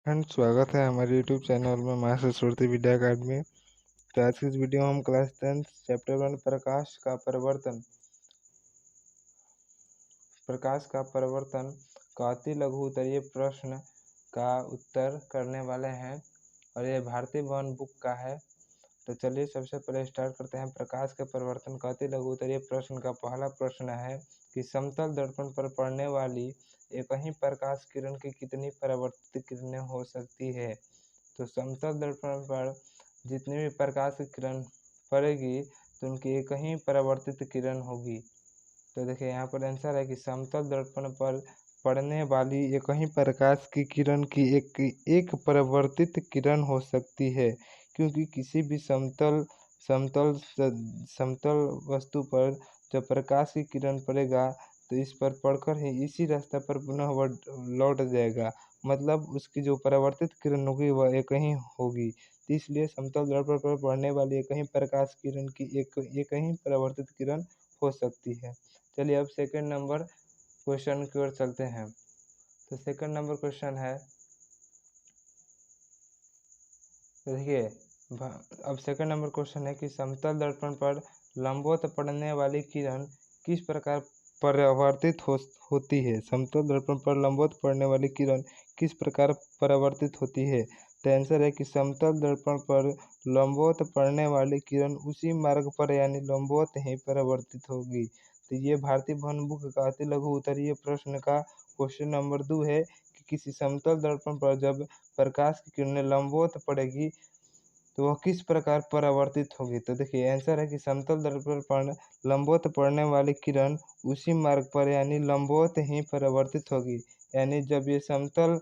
Friends, स्वागत है हमारे यूट्यूब चैनल में माँ सरस्वती विद्या अकादमी। तो आज की इस वीडियो में हम क्लास 10 चैप्टर 1 प्रकाश का परिवर्तन का अति लघु उत्तरीय प्रश्न का उत्तर करने वाले हैं और ये भारतीय भवन बुक का है। तो चलिए सबसे पहले स्टार्ट करते हैं। प्रकाश के परिवर्तन का अति लघु उत्तरीय प्रश्न का पहला प्रश्न है कि समतल दर्पण पर पड़ने वाली एक ही प्रकाश किरण की कितनी परावर्तित किरणें हो सकती है। तो समतल दर्पण पर जितनी भी प्रकाश की किरण पड़ेगी तो उनकी एक ही परावर्तित किरण होगी। तो देखिए यहाँ पर आंसर है कि समतल दर्पण पर पड़ने वाली एक ही प्रकाश की किरण की एक परावर्तित किरण हो सकती है, क्योंकि किसी भी समतल समतल समतल वस्तु पर जब प्रकाश की किरण पड़ेगा तो इस पर पड़कर ही इसी रास्ते पर पुनः वह लौट जाएगा। मतलब उसकी जो परावर्तित किरण होगी वह एक ही होगी। तो इसलिए समतल दर्पण पर पड़ने वाली एक ही प्रकाश किरण की एक ही परावर्तित किरण हो सकती है। चलिए अब सेकंड नंबर क्वेश्चन की ओर चलते हैं। तो सेकंड नंबर क्वेश्चन है, तो देखिए अब सेकंड नंबर क्वेश्चन है कि समतल दर्पण पर लंबवत पड़ने वाली किरण किस प्रकार परावर्तित होती है। समतल दर्पण पर लंबवत पड़ने वाली किरण किस प्रकार परावर्तित होती है। तो आंसर है कि समतल दर्पण पर लंबवत पड़ने वाली किरण उसी मार्ग पर यानी लंबवत ही परावर्तित होगी। तो ये भारतीय भवन बुक का अति लघु उत्तरीय प्रश्न का क्वेश्चन नंबर 2 है कि किसी समतल दर्पण पर जब प्रकाश की किरणें लंबवत पड़ेगी तो वह किस प्रकार परावर्तित होगी। तो देखिए आंसर है कि समतल दर्पण पर लंबवत पड़ने वाली किरण उसी मार्ग पर यानी लंबवत ही परावर्तित होगी। यानी जब ये समतल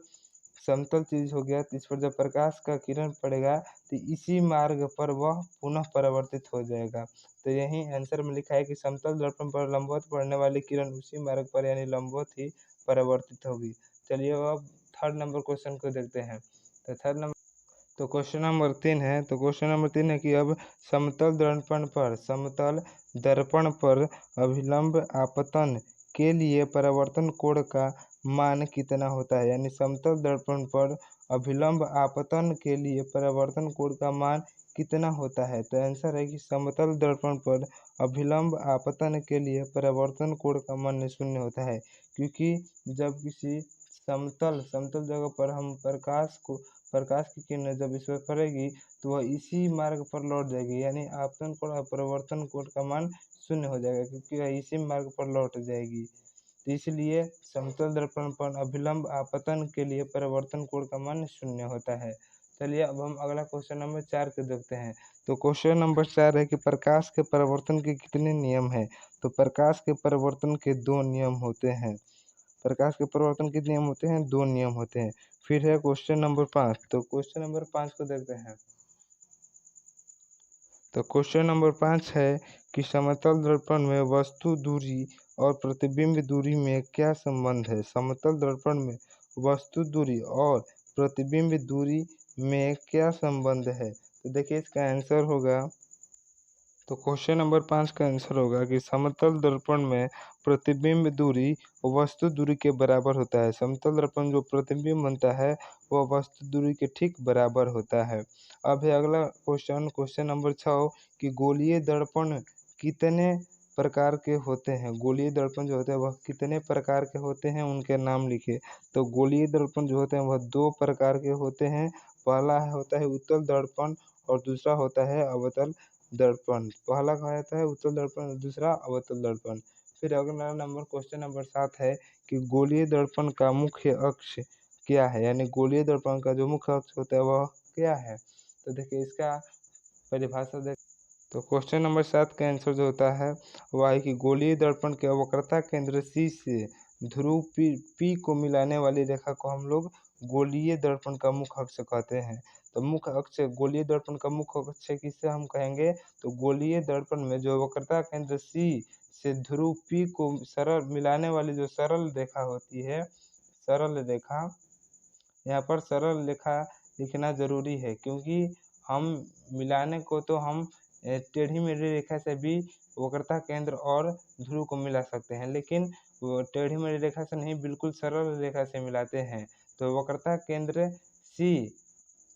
समतल चीज हो गया तो इस पर जब प्रकाश का किरण पड़ेगा तो इसी मार्ग पर वह पुनः परावर्तित हो जाएगा। तो यही आंसर में लिखा है कि समतल दर्पण पर लंबवत पड़ने वाली किरण उसी मार्ग पर यानी लंबवत ही परावर्तित होगी। चलिए अब थर्ड नंबर क्वेश्चन को देखते हैं। तो थर्ड नंबर तो क्वेश्चन नंबर 3 है। तो क्वेश्चन नंबर 3 है कि अब समतल दर्पण पर अभिलंब आपतन के लिए परावर्तन कोण का मान कितना होता है। यानी समतल दर्पण पर अभिलंब आपतन के लिए परावर्तन कोण का मान कितना होता है। तो आंसर है कि समतल दर्पण पर अभिलंब आपतन के लिए परावर्तन कोण का मान 0 होता है, क्योंकि जब किसी समतल समतल जगह पर हम प्रकाश की किरणें जब इस पर पड़ेगी तो वह इसी मार्ग पर लौट जाएगी। यानी आपतन कोण और परावर्तन कोण का मान 0 हो जाएगा, क्योंकि वह इसी मार्ग पर लौट जाएगी। तो इसलिए समतल दर्पण पर अभिलंब आपतन के लिए परावर्तन कोण का मान 0 होता है। चलिए अब हम अगला क्वेश्चन नंबर 4 को देखते हैं। तो क्वेश्चन नंबर 4 है कि प्रकाश के परावर्तन के कितने नियम हैं। तो प्रकाश के परावर्तन के 2 नियम होते हैं। प्रकाश के परिवर्तन कितने नियम होते हैं? 2 नियम होते हैं। फिर है क्वेश्चन नंबर 5। तो क्वेश्चन नंबर 5 को देखते हैं। तो क्वेश्चन नंबर 5 है कि समतल दर्पण में वस्तु दूरी और प्रतिबिंब दूरी में क्या संबंध है। समतल दर्पण में वस्तु दूरी और प्रतिबिंब दूरी में क्या संबंध है। तो देखिए इसका आंसर होगा, तो क्वेश्चन नंबर 5 का आंसर होगा कि समतल दर्पण में प्रतिबिंब दूरी वस्तु दूरी के बराबर होता है। समतल दर्पण जो प्रतिबिंब बनता है वह वस्तु दूरी के ठीक बराबर होता है। अब है अगला क्वेश्चन, क्वेश्चन नंबर 6 कि गोलीय दर्पण कितने प्रकार के होते हैं। गोलीय दर्पण जो होते हैं वह कितने प्रकार के होते हैं, उनके नाम लिखे। तो गोलीय दर्पण जो होते हैं वह 2 प्रकार के होते हैं। पहला होता है उत्तल दर्पण और दूसरा होता है अवतल दर्पण। पहला कहा जाता है उत्तल दर्पण, दूसरा अवतल दर्पण। फिर अगला नंबर क्वेश्चन नंबर 7 है कि गोलीय दर्पण का मुख्य अक्ष क्या है। यानी गोलीय दर्पण का जो मुख्य अक्ष होता है वह क्या है। तो देखिए इसका परिभाषा देख। तो क्वेश्चन नंबर 7 का आंसर जो होता है वह है कि गोलीय दर्पण के वक्रता केंद्र C से ध्रुव P को मिलाने वाली रेखा को हम लोग गोलीय दर्पण का मुख्य अक्ष कहते हैं। तो मुख्य अक्ष गोलीय दर्पण का मुख्य अक्ष किससे हम कहेंगे, तो गोलीय दर्पण में जो वक्रता केंद्र C से ध्रुव P को सरल मिलाने वाली जो सरल रेखा होती है, सरल रेखा, यहाँ पर सरल रेखा लिखना जरूरी है, क्योंकि हम मिलाने को तो हम टेढ़ी मेढ़ी रेखा से भी वक्रता केंद्र और ध्रुव को मिला सकते हैं, लेकिन टेढ़ी मेढ़ी रेखा से नहीं, बिल्कुल सरल रेखा से मिलाते हैं। तो वक्रता केंद्र सी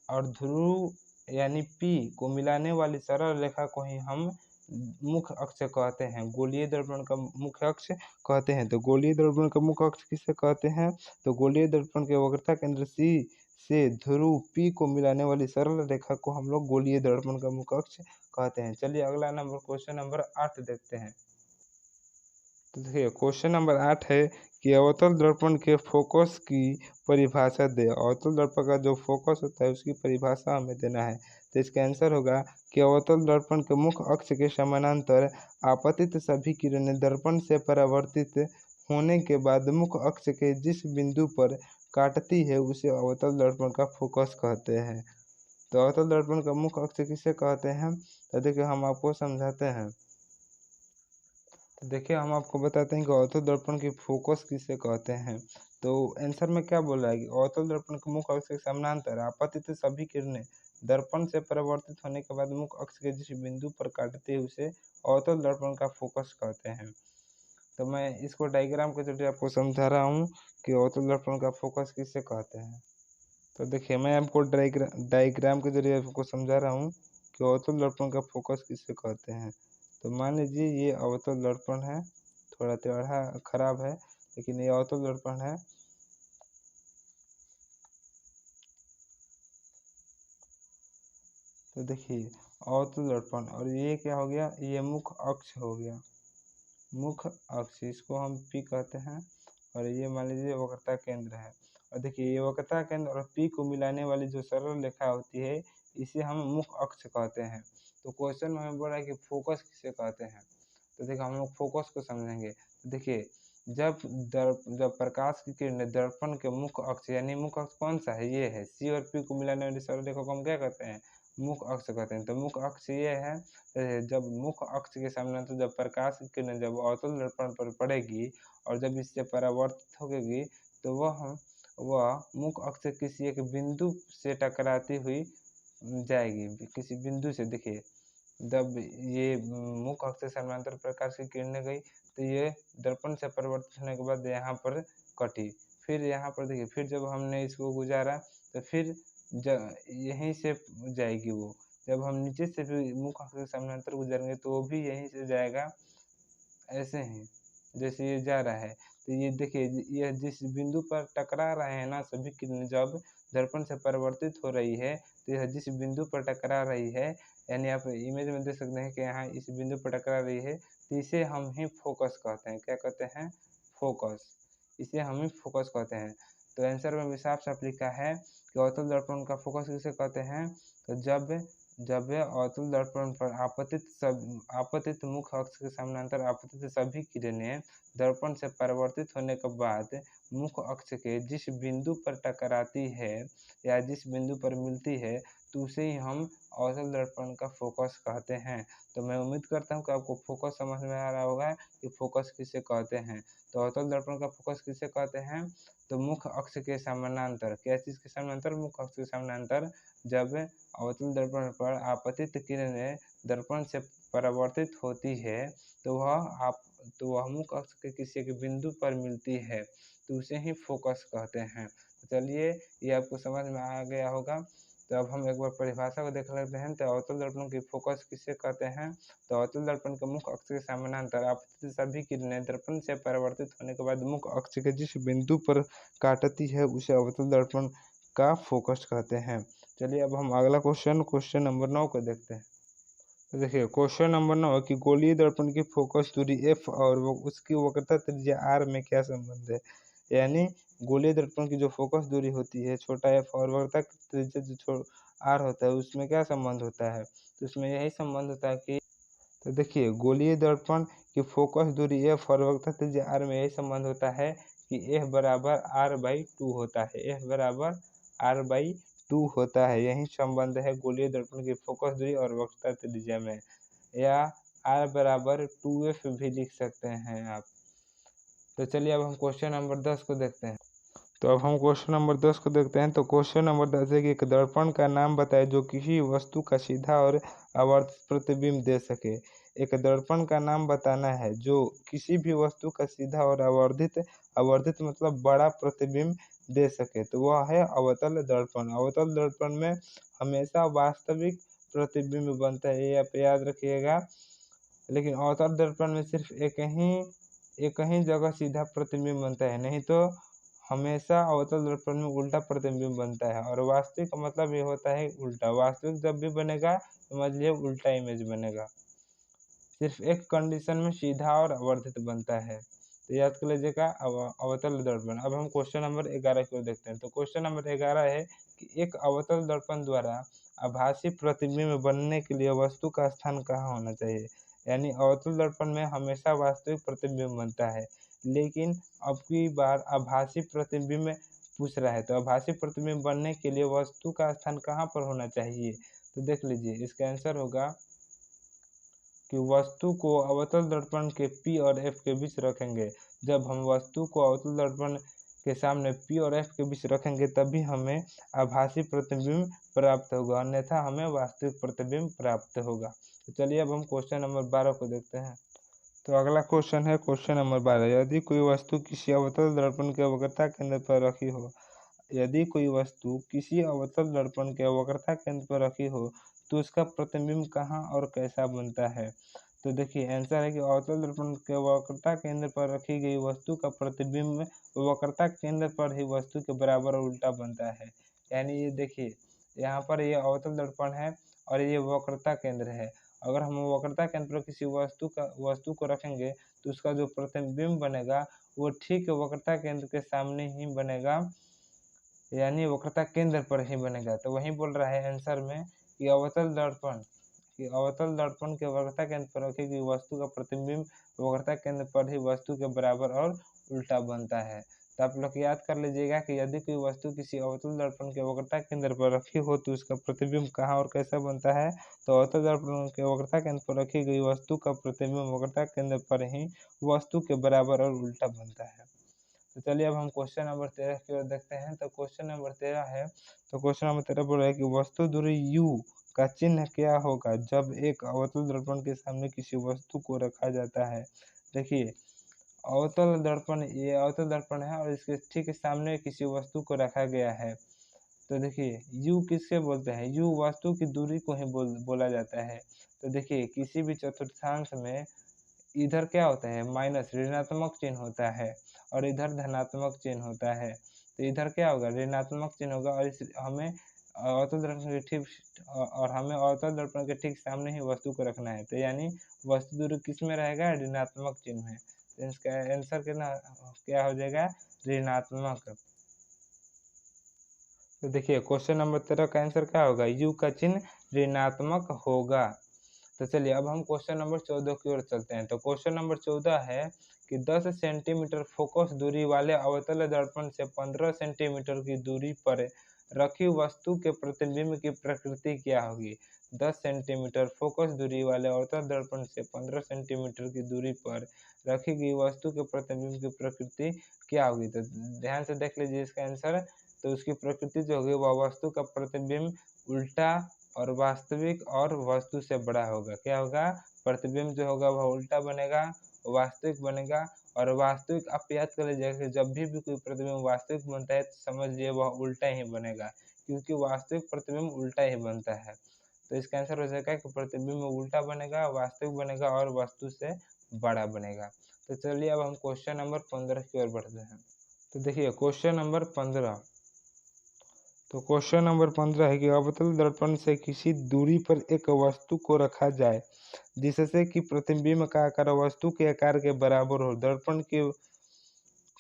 और ध्रुव यानी P को मिलाने वाली सरल रेखा को ही हम मुख्य अक्ष कहते हैं, गोलीय दर्पण का मुख्य अक्ष कहते हैं। तो गोलीय दर्पण का मुख्य अक्ष किसे कहते हैं? तो गोलीय दर्पण के वक्रता केंद्र C से ध्रुव P को मिलाने वाली सरल रेखा को हम लोग गोलीय दर्पण का मुख्य अक्ष कहते हैं। चलिए अगला नंबर क्वेश्चन नंबर 8 देखते हैं। तो देखिए क्वेश्चन नंबर 8 है कि अवतल दर्पण के फोकस की परिभाषा दे। अवतल दर्पण का जो फोकस होता है उसकी परिभाषा हमें देना है। तो इसका आंसर होगा कि अवतल दर्पण के मुख्य अक्ष के समानांतर आपतित सभी किरणें दर्पण से परावर्तित होने के बाद मुख्य अक्ष के जिस बिंदु पर काटती है उसे अवतल दर्पण का फोकस कहते हैं। तो अवतल दर्पण का मुख्य अक्ष किसे कहते हैं? तो देखिए हम आपको समझाते हैं। तो देखिए हम आपको बताते हैं कि अवतल दर्पण की फोकस किसे कहते हैं। तो आंसर में क्या बोल रहा है कि अवतल दर्पण के मुख्य अक्ष के समानांतर आपतित सभी किरणें दर्पण से परावर्तित होने के बाद मुख्य अक्ष के जिस बिंदु पर काटते हैं उसे अवतल दर्पण का फोकस कहते हैं। तो मैं इसको डायग्राम के जरिए आपको समझा रहा हूँ कि अवतल दर्पण का फोकस किसे कहते हैं। तो देखिए मैं आपको डायग्राम के जरिए आपको समझा रहा हूँ कि अवतल दर्पण का फोकस किसे कहते हैं। तो मान लीजिए ये अवतल दर्पण है, थोड़ा टेढ़ा खराब है लेकिन ये अवतल दर्पण है। तो देखिए अवतल दर्पण और ये क्या हो गया, ये मुख्य अक्ष हो गया, मुख्य अक्ष इसको हम P कहते हैं और ये मान लीजिए वक्रता केंद्र है। और देखिए ये वक्रता केंद्र और P को मिलाने वाली जो सरल रेखा होती है इसे हम मुख्य अक्ष कहते हैं। तो क्वेश्चन में बोल रहा है कि फोकस किसे कहते हैं। तो देखिए हम लोग फोकस को समझेंगे। तो देखिए जब प्रकाश की किरणें दर्पण के मुख्य अक्ष यानी मुख्य अक्ष कौन सा है, ये है C और P को मिलाने वाली सरल रेखा को हम क्या कहते हैं, मुख्य अक्ष कहते हैं। तो मुख्य अक्ष ये है, जब मुख्य अक्ष के सामने तो जब प्रकाश की किरणें जब अवतल दर्पण पर पड़ेगी और जब इससे परावर्तित होगी तो वह मुख्य अक्ष से किसी एक बिंदु से टकराती हुई जाएगी, किसी बिंदु से। देखिए जब ये मुख्य अक्ष से समानांतर प्रकाश की किरणें गई तो ये दर्पण से परिवर्तित होने के बाद यहाँ पर कटी, फिर यहाँ पर देखिए फिर जब हमने इसको गुजारा तो फिर यहीं से जाएगी वो। जब हम नीचे से भी मुख्य अक्ष के समानांतर गुजरेंगे तो वो भी यहीं से जाएगा, ऐसे ही जैसे ये जा रहा है। तो ये देखिए यह जिस बिंदु पर टकरा रहे हैं ना सभी किरणें जब दर्पण से परिवर्तित हो रही है तो यह जिस बिंदु पर टकरा रही है, यानी आप इमेज में देख सकते हैं कि यहाँ इस बिंदु पर टकरा रही है, तो इसे हम ही फोकस कहते हैं। क्या कहते हैं? फोकस। इसे हम ही फोकस कहते हैं। तो आंसर में भी साफ साफ लिखा है कि अवतल दर्पण का फोकस किसे कहते हैं। तो जब वह अवतल दर्पण पर आपतित मुख्य अक्ष के समानांतर आपतित सभी किरणें दर्पण से परावर्तित होने के बाद मुख्य अक्ष के जिस बिंदु पर टकराती है या जिस बिंदु पर मिलती है तो उसे ही हम अवतल दर्पण का फोकस कहते हैं। तो मैं उम्मीद करता हूँ कि आपको फोकस समझ में आ रहा होगा कि फोकस किसे कहते हैं। तो अवतल दर्पण का फोकस किसे कहते हैं? तो मुख्य अक्ष के समानांतर, क्या चीज़ के समानांतर? मुख्य अक्ष के समानांतर जब अवतल दर्पण पर आपतित किरणें दर्पण से परावर्तित होती है तो वह मुख्य अक्ष के किसी एक बिंदु पर मिलती है तो उसे ही फोकस कहते हैं। तो चलिए ये आपको समझ में आ गया होगा। तो अब हम एक बार परिभाषा को देख लेते हैं। तो अवतल दर्पण की फोकस किसे कहते हैं? तो अवतल दर्पण के मुख्य अक्ष के समानांतर आपतित सभी किरणें दर्पण से परावर्तित होने के बाद मुख्य अक्ष के जिस बिंदु पर काटती है उसे अवतल दर्पण का फोकस कहते हैं। चलिए अब हम अगला क्वेश्चन नंबर 9 को देखते हैं। तो देखिए क्वेश्चन नंबर 9 कि गोलीय दर्पण की फोकस दूरी f और उसकी वक्रता त्रिज्या r में क्या संबंध है। यानी गोलीय दर्पण की जो फोकस दूरी होती है छोटा f और वक्रता त्रिज्या जो r होता है उसमें क्या संबंध होता है। तो उसमें यही संबंध होता है कि तो देखिए गोलीय दर्पण की फोकस दूरी f और वक्रता त्रिज्या r में यही संबंध होता है कि f बराबर r/2 होता है, f बराबर r/2 होता है। यही संबंध है गोलीय दर्पण की फोकस दूरी और वक्रता त्रिज्या में, या r बराबर 2f भी लिख सकते हैं आप। तो चलिए अब हम क्वेश्चन नंबर 10 को देखते हैं। तो अब हम क्वेश्चन नंबर 10 को देखते हैं। तो क्वेश्चन नंबर 10 है कि एक दर्पण का नाम बताए जो किसी वस्तु का सीधा और आवर्धित प्रतिबिंब दे सके। एक दर्पण का नाम बताना है जो किसी भी वस्तु का सीधा और आवर्धित मतलब बड़ा प्रतिबिंब दे सके, तो वह है अवतल दर्पण। अवतल दर्पण में हमेशा वास्तविक प्रतिबिंब बनता है, ये आप याद रखिएगा। लेकिन अवतल दर्पण में सिर्फ एक ही जगह सीधा प्रतिबिंब बनता है, नहीं तो हमेशा अवतल दर्पण में उल्टा प्रतिबिंब बनता है। और वास्तविक का मतलब ये होता है उल्टा। वास्तविक जब भी बनेगा समझ लिए उल्टा इमेज बनेगा। सिर्फ एक कंडीशन में सीधा और आवर्धित बनता है, तो याद कर लीजिएगा अवतल दर्पण। अब हम क्वेश्चन नंबर 11 की ओर देखते हैं। तो क्वेश्चन नंबर 11 है कि एक अवतल दर्पण द्वारा आभासी प्रतिबिंब बनने के लिए वस्तु का स्थान कहाँ होना चाहिए। यानी अवतल दर्पण में हमेशा वास्तविक प्रतिबिंब बनता है, लेकिन अब की बार आभासी प्रतिबिंब पूछ रहा है, तो आभासी प्रतिबिंब बनने के लिए वस्तु का स्थान कहाँ पर होना चाहिए। तो देख लीजिए, इसका आंसर होगा कि वस्तु को अवतल दर्पण के P और F के बीच रखेंगे। जब हम वस्तु को अवतल दर्पण के सामने P और F के बीच रखेंगे तभी हमें आभासी प्रतिबिंब प्राप्त होगा, अन्यथा हमें वास्तविक प्रतिबिंब प्राप्त होगा। तो चलिए अब हम क्वेश्चन नंबर 12 को देखते हैं। तो अगला क्वेश्चन है क्वेश्चन नंबर 12। यदि कोई वस्तु किसी अवतल दर्पण के वक्रता केंद्र पर रखी हो यदि कोई वस्तु किसी अवतल दर्पण के वक्रता केंद्र पर रखी हो तो उसका प्रतिबिंब कहाँ और कैसा बनता है। तो देखिए आंसर है कि अवतल दर्पण के वक्रता केंद्र पर रखी गई वस्तु का प्रतिबिंब वक्रता केंद्र पर ही वस्तु के बराबर और उल्टा बनता है। यानी ये देखिए, यहाँ पर ये अवतल दर्पण है और ये वक्रता केंद्र है। अगर हम वक्रता केंद्र पर किसी वस्तु को रखेंगे तो उसका जो प्रतिबिंब बनेगा वो ठीक वक्रता केंद्र के सामने ही बनेगा, यानी वक्रता केंद्र पर ही बनेगा। तो वही बोल रहा है आंसर में कि अवतल दर्पण के वक्रता केंद्र पर रखी गई वस्तु का प्रतिबिंब वक्रता केंद्र पर ही वस्तु के बराबर और उल्टा बनता है। तो आप लोग याद कर लीजिएगा कि यदि कोई वस्तु किसी अवतल दर्पण के वक्रता केंद्र पर रखी हो तो उसका प्रतिबिंब कहाँ और कैसा बनता है। तो अवतल दर्पण के वक्रता केंद्र पर रखी गई वस्तु का प्रतिबिंब वक्रता केंद्र पर ही वस्तु के बराबर और उल्टा बनता है। तो चलिए अब हम क्वेश्चन नंबर 13 की ओर देखते हैं। तो क्वेश्चन नंबर 13 है, तो क्वेश्चन नंबर 13 बोल रहा है कि वस्तु दूरी U का चिन्ह क्या होगा जब एक अवतल दर्पण के सामने किसी वस्तु को रखा जाता है। देखिए ये अवतल दर्पण है और इसके ठीक सामने किसी वस्तु को रखा गया है। तो देखिए U किससे बोलते हैं, U वस्तु की दूरी को ही बोला जाता है। तो देखिए किसी भी चतुर्थांश में इधर क्या होता है माइनस ऋणात्मक चिन्ह होता है और इधर धनात्मक चिन्ह होता है। तो इधर क्या होगा ऋणात्मक चिन्ह होगा और हमें अवतल दर्पण के ठीक सामने ही वस्तु को रखना है। तो यानी वस्तु दूरी किस में रहेगा ऋणात्मक चिन्ह में। तो इसका आंसर क्या हो जाएगा ऋणात्मक। तो देखिए क्वेश्चन नंबर 13 का आंसर क्या होगा U का चिन्ह ऋणात्मक होगा। तो चलिए अब हम क्वेश्चन नंबर 14 की ओर चलते हैं। तो क्वेश्चन नंबर 14 है कि 10 सेंटीमीटर फोकस दूरी वाले अवतल दर्पण से 15 सेंटीमीटर की दूरी पर रखी वस्तु के प्रतिबिंब की प्रकृति क्या होगी। 10 सेंटीमीटर फोकस दूरी वाले अवतल दर्पण से 15 सेंटीमीटर की दूरी पर रखी गई वस्तु के प्रतिबिंब की प्रकृति क्या होगी। तो ध्यान से देख लीजिए इसका आंसर। तो उसकी प्रकृति जो होगी वह वस्तु का प्रतिबिंब उल्टा और वास्तविक और वस्तु से बड़ा होगा। क्या होगा प्रतिबिंब जो होगा वह उल्टा बनेगा, वास्तविक बनेगा। और वास्तविक आप याद कर लीजिएगा कि जब भी कोई प्रतिबिंब वास्तविक बनता है तो समझ लिए वह उल्टा ही बनेगा, क्योंकि वास्तविक प्रतिबिंब उल्टा ही बनता है। तो इसका आंसर हो जाएगा कि प्रतिबिंब उल्टा बनेगा, वास्तविक बनेगा और वस्तु से बड़ा बनेगा। तो चलिए अब हम क्वेश्चन नंबर 15 की ओर बढ़ते हैं। तो देखिए क्वेश्चन नंबर 15। तो क्वेश्चन नंबर 15 है कि अवतल दर्पण से किसी दूरी पर एक वस्तु को रखा जाए जिससे कि प्रतिबिंब का आकार वस्तु के आकार के बराबर हो। दर्पण के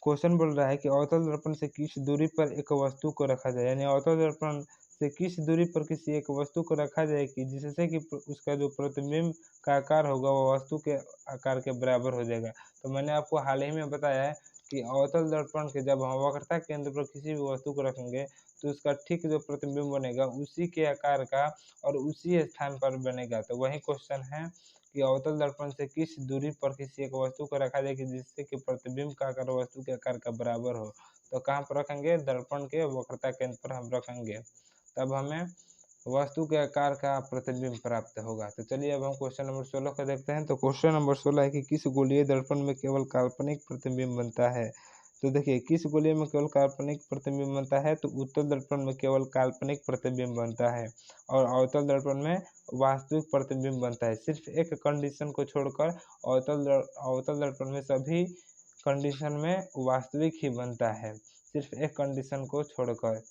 क्वेश्चन बोल रहा है कि अवतल दर्पण से किस दूरी पर एक वस्तु को रखा जाए, यानी अवतल दर्पण से किस दूरी पर किसी एक वस्तु को रखा जाए कि जिससे कि उसका जो प्रतिबिंब का आकार होगा वह वस्तु के आकार के बराबर हो जाएगा। तो मैंने आपको हाल ही में बताया है कि अवतल दर्पण के जब हम वक्रता केंद्र पर किसी भी वस्तु को रखेंगे तो उसका ठीक जो प्रतिबिंब बनेगा उसी के आकार का और उसी स्थान पर बनेगा। तो वही क्वेश्चन है कि अवतल दर्पण से किस दूरी पर किसी एक वस्तु को रखा जाए कि जिससे कि प्रतिबिंब का आकार वस्तु के आकार का बराबर हो। तो कहाँ पर रखेंगे दर्पण के वक्रता केंद्र पर हम रखेंगे, तब हमें वस्तु के आकार का प्रतिबिंब प्राप्त होगा। तो चलिए अब हम क्वेश्चन नंबर 16 को देखते हैं। तो क्वेश्चन नंबर 16 है कि किस गोलीय दर्पण में केवल काल्पनिक प्रतिबिंब बनता है। तो देखिए किस गोलीय में केवल काल्पनिक प्रतिबिंब बनता है, तो उत्तल दर्पण में केवल काल्पनिक प्रतिबिंब बनता है और अवतल दर्पण में वास्तविक प्रतिबिंब बनता है। सिर्फ एक कंडीशन को छोड़कर अवतल दर्पण में सभी कंडीशन में वास्तविक ही बनता है, सिर्फ एक कंडीशन को छोड़कर,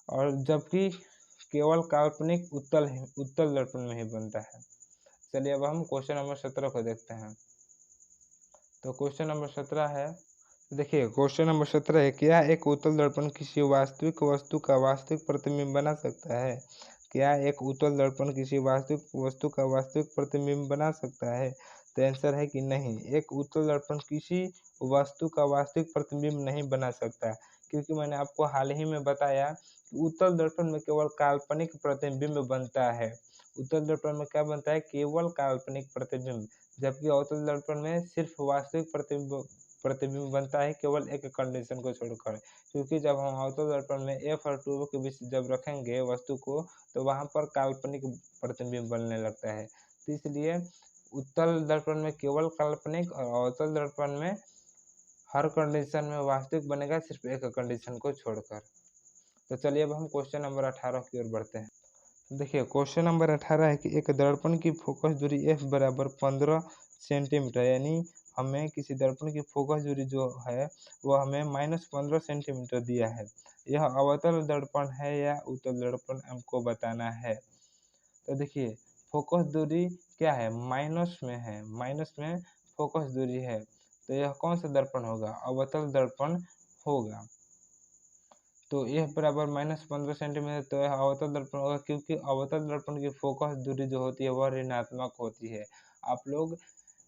और जबकि केवल काल्पनिक उत्तल दर्पण में ही बनता है। चलिए अब हम क्वेश्चन नंबर 17 को देखते हैं। तो क्वेश्चन नंबर 17 है, देखिए क्वेश्चन नंबर 17 है, क्या एक उत्तल दर्पण किसी वास्तविक वस्तु का वास्तविक प्रतिबिंब बना सकता है? क्या एक उत्तल दर्पण किसी वास्तविक वस्तु का वास्तविक प्रतिबिंब बना सकता है? तो आंसर है कि नहीं, एक उत्तल दर्पण किसी वस्तु का वास्तविक प्रतिबिंब नहीं बना सकता, क्योंकि मैंने आपको हाल ही में बताया कि उत्तल दर्पण में केवल काल्पनिक प्रतिबिंब बनता है। उत्तल दर्पण में क्या बनता है? केवल काल्पनिक प्रतिबिंब, जबकि अवतल दर्पण में सिर्फ वास्तविक प्रतिबिंब बनता है, केवल एक कंडीशन को छोड़कर, क्योंकि जब हम अवतल दर्पण में एफ और टू के बीच जब रखेंगे वस्तु को, तो वहां पर काल्पनिक प्रतिबिंब बनने लगता है। तो इसलिए उत्तल दर्पण में केवल काल्पनिक और अवतल दर्पण में हर कंडीशन में वास्तविक बनेगा, सिर्फ एक कंडीशन को छोड़कर। तो चलिए अब हम क्वेश्चन नंबर 18 की ओर बढ़ते हैं। देखिए क्वेश्चन नंबर 18 है कि एक दर्पण की फोकस दूरी f बराबर 15 सेंटीमीटर, यानी हमें किसी दर्पण की फोकस दूरी जो है वो हमें -15 सेंटीमीटर दिया है। यह अवतल दर्पण है या उत्तल दर्पण, हमको बताना है। तो देखिए फोकस दूरी क्या है, माइनस में है, माइनस में फोकस दूरी है, तो यह कौन सा दर्पण होगा? अवतल दर्पण होगा। तो यह बराबर -15 सेंटीमीटर, तो यह अवतल दर्पण होगा, क्योंकि अवतल दर्पण की फोकस दूरी जो होती है वह ऋणात्मक होती है। आप लोग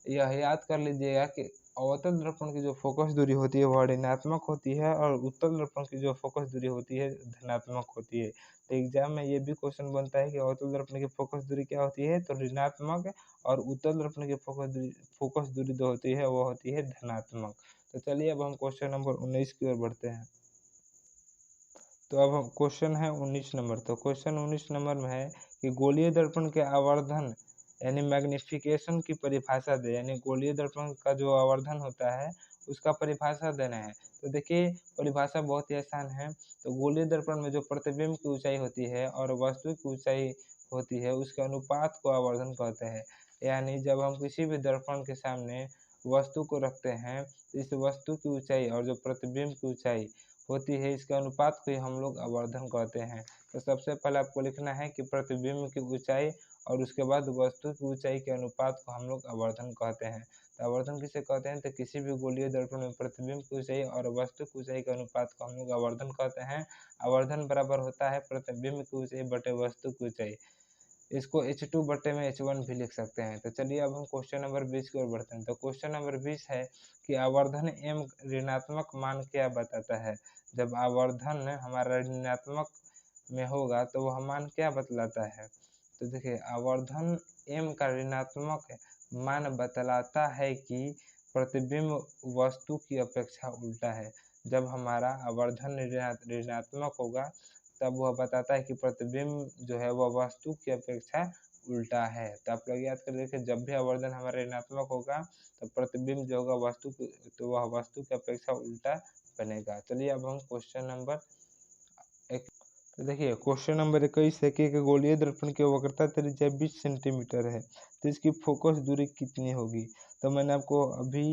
यह याद कर लीजिएगा कि अवतल दर्पण की जो फोकस दूरी होती है वह ऋणात्मक होती है और उत्तल दर्पण की जो फोकस दूरी होती है धनात्मक होती है। तो एग्जाम में ये भी क्वेश्चन बनता है कि अवतल दर्पण की फोकस दूरी क्या होती है, तो ऋणात्मक, और उत्तल दर्पण की फोकस दूरी जो होती है वह होती है धनात्मक। तो चलिए अब हम क्वेश्चन नंबर 19 की ओर बढ़ते हैं। तो अब हम क्वेश्चन है 19 नंबर। तो क्वेश्चन 19 नंबर में है कि गोलीय दर्पण के आवर्धन यानी मैग्निफिकेशन की परिभाषा दे, यानी गोलीय दर्पण का जो आवर्धन होता है उसका परिभाषा देना है। तो देखिए परिभाषा बहुत ही आसान है। तो गोलीय दर्पण में जो प्रतिबिंब की ऊंचाई होती है और वास्तविक ऊंचाई होती है उसके अनुपात को आवर्धन कहते हैं। यानी जब हम किसी भी दर्पण के सामने वस्तु को रखते हैं, इस वस्तु की ऊंचाई और जो प्रतिबिंब की ऊंचाई होती है इसके अनुपात को ही हम लोग आवर्धन कहते हैं। तो सबसे पहले आपको लिखना है कि प्रतिबिंब की ऊंचाई और उसके बाद वस्तु की ऊंचाई के अनुपात को हम लोग आवर्धन कहते हैं। तो आवर्धन किसे कहते हैं? तो किसी भी गोलीय दर्पण में प्रतिबिंब की ऊंचाई और वस्तु की ऊंचाई के अनुपात को हम लोग आवर्धन कहते हैं। आवर्धन बराबर होता है प्रतिबिंब की ऊंचाई बटे वस्तु की ऊंचाई। इसको H2 बटे में H1 भी लिख सकते हैं। तो चलिए अब हम क्वेश्चन नंबर 20 की ओर बढ़ते हैं। तो क्वेश्चन नंबर 20 है कि आवर्धन m ऋणात्मक मान क्या बताता है? जब आवर्धन हमारा ऋणात्मक में होगा तो वह मान क्या बतलाता है? तो देखिए आवर्धन m का ऋणात्मक मान बतलाता है कि प्रतिबिंब वस्तु की अपेक्षा उल्टा है। जब हमारा आवर्धन ऋणात्मक होगा तब वह बताता है कि प्रतिबिंब जो है वह वस्तु की अपेक्षा उल्टा है। तो आप लोग याद कर देखिए, जब भी आवर्धन हमारा ऋणात्मक होगा तो प्रतिबिंब जो होगा तो वह वस्तु की अपेक्षा उल्टा बनेगा। चलिए अब हम क्वेश्चन नंबर एक, तो देखिए क्वेश्चन नंबर 21 है कि एक गोलीय दर्पण की वक्रता त्रिज्या 20 सेंटीमीटर है, तो इसकी फोकस दूरी कितनी होगी? तो मैंने आपको अभी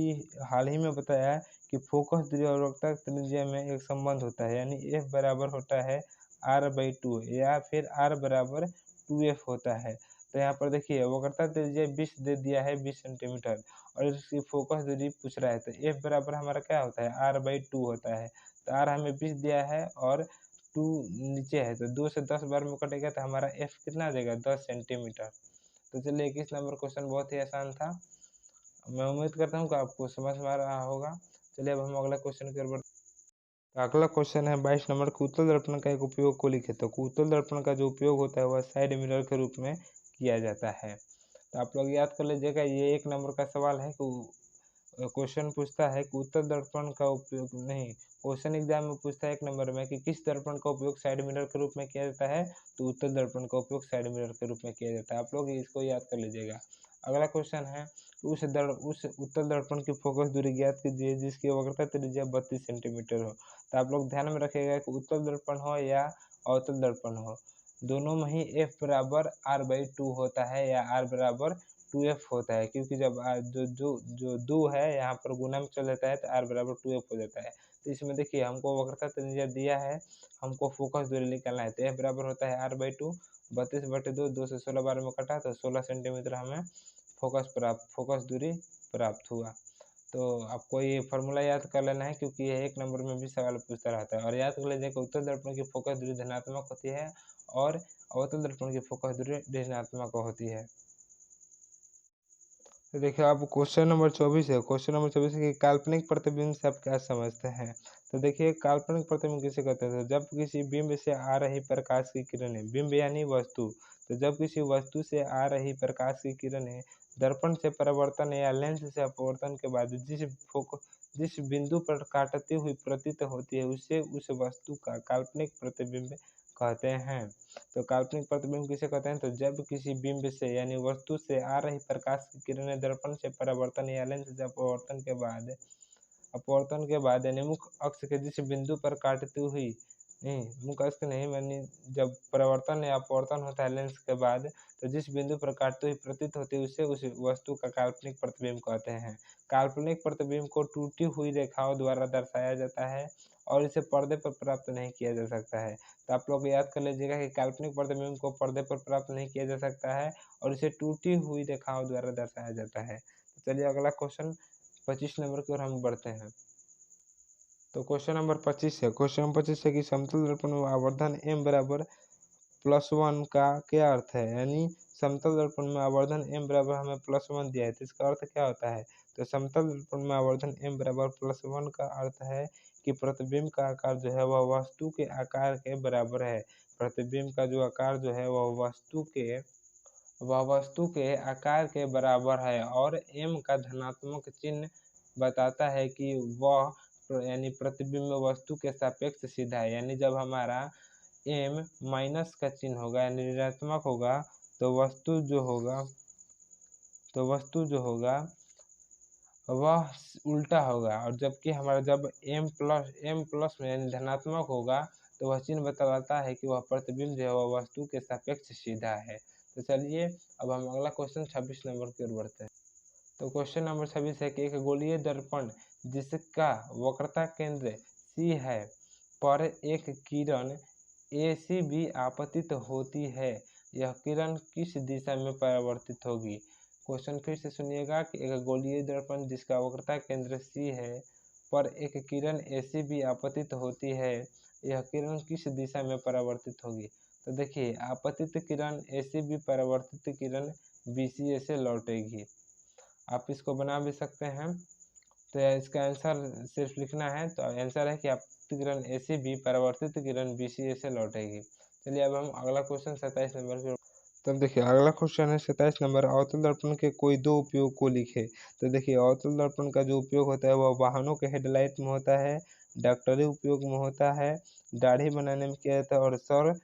हाल ही में बताया कि फोकस दूरी और वक्रता त्रिज्या में एक संबंध होता है, यानी f बराबर होता है r/2 या फिर r बराबर 2f होता है। तो यहाँ पर देखिए वक्रता त्रिज्या 20 दे दिया है 20 सेंटीमीटर और इसकी फोकस दूरी पूछ रहा है, तो f बराबर हमारा क्या होता है? r/2 होता है। तो r हमें 20 दिया है और 2 नीचे है, तो 2 से 10 बार में कटेगा तो हमारा f कितना देगा? 10 सेंटीमीटर। तो चलिए 21 नंबर क्वेश्चन बहुत ही आसान था। मैं उम्मीद करता हूँ कि आपको समझ में आ रहा होगा। चलिए अब हम अगला क्वेश्चन की ओर बढ़ते हैं। अगला क्वेश्चन है 22 नंबर का, उत्तल दर्पण का एक उपयोग को लिखे। तो उत्तल दर्पण का जो उपयोग होता है वह साइड मिरर के रूप में किया जाता है। तो आप लोग याद कर लीजिएगा, ये 1 नंबर का सवाल है कि क्वेश्चन पूछता है कि उत्तल दर्पण का उपयोग नहीं, क्वेश्चन एग्जाम में पूछता है 1 नंबर में कि किस दर्पण का उपयोग साइड मिरर के रूप में किया जाता है? तो उत्तल दर्पण का उपयोग साइड मिरर के रूप में किया जाता है। आप लोग इसको याद कर लीजिएगा। अगला क्वेश्चन है उस उत्तल दर्पण की फोकस दूरी ज्ञात कीजिए जिसकी वक्रता त्रिज्या 32 सेंटीमीटर हो। तो आप लोग ध्यान में रखिएगा कि उत्तल दर्पण हो या अवतल दर्पण हो, दोनों में ही F बराबर R/2 होता है या R बराबर 2F होता है, क्योंकि जब जो 2 है यहाँ पर गुना में चल जाता है तो R बराबर 2F हो जाता है। तो इसमें देखिए हमको वक्रता त्रिज्या दिया है, हमको फोकस दूरी निकालना है, तो F बराबर होता है R/2, 32/2, 2 से 16 बार में कटा तो 16 सेंटीमीटर हमें फोकस दूरी प्राप्त हुआ। तो आपको ये फार्मूला याद कर लेना है, क्योंकि ये 1 नंबर में भी सवाल पूछता रहता है। और याद कर लीजिए कि उत्तल दर्पण की फोकस दूरी धनात्मक होती है और अवतल दर्पण की फोकस दूरी ऋणात्मक होती है। तो देखिए अब क्वेश्चन नंबर 24 है। क्वेश्चन नंबर 24 है कि काल्पनिक प्रतिबिंब से आप क्या समझते हैं। तो देखिए काल्पनिक प्रतिबिंब किसे कहते हैं, तो जब किसी बिंब से आ रही प्रकाश की किरणें, बिंब यानी वस्तु, तो जब किसी वस्तु से आ रही प्रकाश की किरणें दर्पण से परावर्तन या लेंस से अपवर्तन के बाद जिस बिंदु पर काटती हुई प्रतीत होती है उसे उस वस्तु का काल्पनिक प्रतिबिंब कहते हैं। तो काल्पनिक प्रतिबिंब किसे कहते हैं, तो जब किसी बिंब से यानी वस्तु से आ रही प्रकाश की किरणें दर्पण से परावर्तन या लेंस से अपवर्तन के बाद यानी मुख्य अक्ष के जिस बिंदु पर काटती हुई नहीं मुख्य अक्ष नहीं यानी जब परावर्तन या अपवर्तन होता है लेंस के बाद, तो जिस बिंदु पर काटती हुई प्रतीत होती है उसे उस वस्तु का काल्पनिक प्रतिबिंब कहते हैं। काल्पनिक प्रतिबिंब को टूटी हुई रेखाओं द्वारा दर्शाया जाता है और इसे पर्दे पर प्राप्त नहीं किया जा सकता है। तो आप लोग याद कर लीजिएगा कि काल्पनिक प्रतिबिंब को पर्दे पर प्राप्त नहीं किया जा सकता है और इसे टूटी हुई रेखाओं द्वारा दर्शाया जाता है। तो चलिए अगला क्वेश्चन 25 नंबर की ओर हम बढ़ते हैं। तो क्वेश्चन नंबर 25 है। क्वेश्चन नंबर 25 है कि समतल दर्पण में आवर्धन m बराबर +1 का क्या अर्थ है, यानी समतल दर्पण में आवर्धन m बराबर हमें +1 दिया है, तो इसका अर्थ क्या होता है। तो समतल दर्पण में आवर्धन m बराबर +1 का अर्थ है कि प्रतिबिंब का आकार जो है वह वस्तु के आकार के बराबर है। प्रतिबिंब का जो आकार जो है वह वस्तु के आकार के बराबर है और m का धनात्मक चिन्ह बताता है कि वह यानी प्रतिबिंब वस्तु के सापेक्ष सीधा है। यानी जब हमारा m माइनस का चिन्ह होगा यानी ऋणात्मक होगा तो वस्तु जो होगा वह उल्टा होगा, और जबकि हमारा जब m प्लस में यानी धनात्मक होगा तो वह चिन्ह बताता है कि वह प्रतिबिंब जो है वह वस्तु के सापेक्ष सीधा है। तो चलिए अब हम अगला क्वेश्चन 26 नंबर की ओर बढ़ते हैं। तो क्वेश्चन नंबर 26 है कि एक गोलीय दर्पण जिसका वक्रता केंद्र C है पर एक किरण ACB आपतित होती है, यह किरण किस दिशा में परावर्तित होगी। क्वेश्चन फिर से सुनिएगा कि एक गोलीय दर्पण जिसका वक्रता केंद्र C है पर एक किरण ACB आपतित होती है, यह किरण किस दिशा में परावर्तित होगी। तो देखिए आपतित किरण ACB परावर्तित किरण BCA से लौटेगी। आप इसको बना भी सकते हैं, तो इसका आंसर सिर्फ लिखना है। तो आंसर है कि आपतित किरण ACB परावर्तित किरण BCA से लौटेगी। चलिए अब हम अगला क्वेश्चन 27 नंबर की। तब देखिए अगला क्वेश्चन है 27 नंबर, अवतल दर्पण के कोई दो उपयोग को लिखे। तो देखिए अवतल दर्पण का जो उपयोग होता है वह वाहनों के हेडलाइट में होता है, डॉक्टरी उपयोग में होता है, दाढ़ी बनाने में किया जाता है और सौर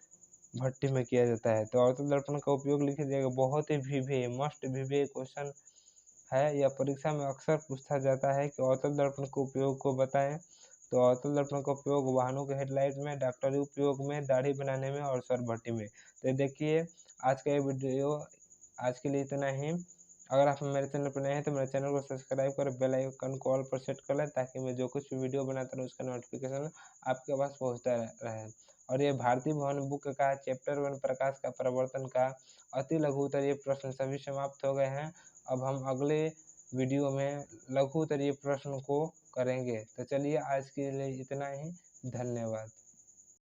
भट्टी में किया जाता है। तो अवतल दर्पण का उपयोग लिख लीजिएगा, बहुत ही वीवी मस्ट वीवी क्वेश्चन है, या परीक्षा में अक्सर पूछा जाता है कि अवतल दर्पण के उपयोग को बताएं। तो अवतल दर्पण का उपयोग वाहनों के हेडलाइट में, डॉक्टरी उपयोग में, दाढ़ी बनाने में और सौर भट्टी में। तो देखिए आज का ये वीडियो आज के लिए इतना ही। अगर आप मेरे चैनल पर नए हैं तो मेरे चैनल को सब्सक्राइब कर बेल आइकन को ऑल पर सेट कर लें, ताकि मैं जो कुछ भी वीडियो बनाता हूँ उसका नोटिफिकेशन आपके पास पहुँचता रहे। और ये भारतीय भवन बुक का चैप्टर 1 प्रकाश का प्रवर्तन का अति लघु उत्तरीय प्रश्न सभी समाप्त हो गए हैं। अब हम अगले वीडियो में लघु उत्तरीय प्रश्न को करेंगे। तो चलिए आज के लिए इतना ही, धन्यवाद।